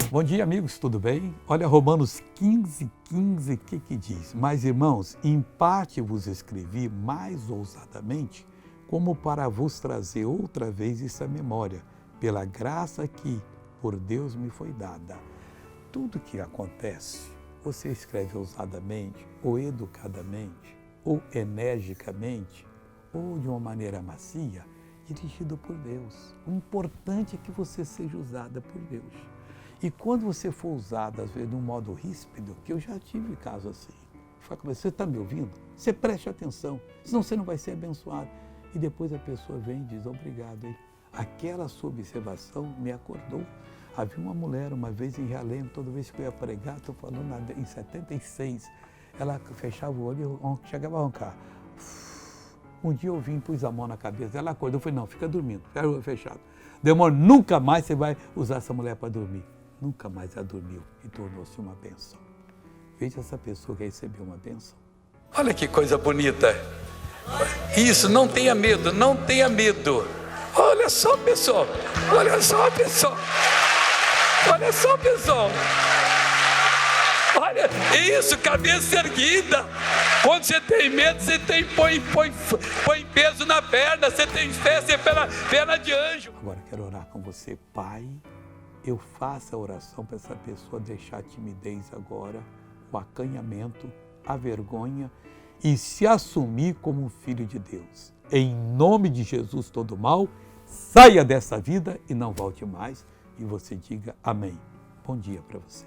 Bom dia, amigos, tudo bem? Olha, Romanos 15:15, o que diz? Mas, irmãos, em parte vos escrevi mais ousadamente, como para vos trazer outra vez essa memória, pela graça que por Deus me foi dada. Tudo que acontece, você escreve ousadamente, ou educadamente, ou energicamente, ou de uma maneira macia, dirigido por Deus. O importante é que você seja usada por Deus. E quando você for usado, às vezes, de um modo ríspido, que eu já tive caso assim, você está me ouvindo? Você preste atenção, senão você não vai ser abençoado. E depois a pessoa vem e diz, obrigado. Hein? Aquela sua observação me acordou. Havia uma mulher, uma vez em Realengo, toda vez que eu ia pregar, estou falando em 76, ela fechava o olho e chegava a roncar. Um dia eu vim, pus a mão na cabeça, ela acordou, eu falei, não, fica dormindo, fica o olho fechado. Demora, nunca mais você vai usar essa mulher para dormir. Nunca mais ela dormiu e tornou-se uma bênção. Veja essa pessoa que recebeu uma bênção. Olha que coisa bonita. Isso, não tenha medo, não tenha medo. Olha só, pessoal. Olha só, pessoal. Olha só, pessoal. Olha, isso, cabeça erguida. Quando você tem medo, você põe peso na perna, você tem fé, você perna de anjo. Agora quero orar com você, Pai. Eu faço a oração para essa pessoa deixar a timidez agora, o acanhamento, a vergonha e se assumir como um filho de Deus. Em nome de Jesus, todo mal, saia dessa vida e não volte mais. E você diga amém. Bom dia para você.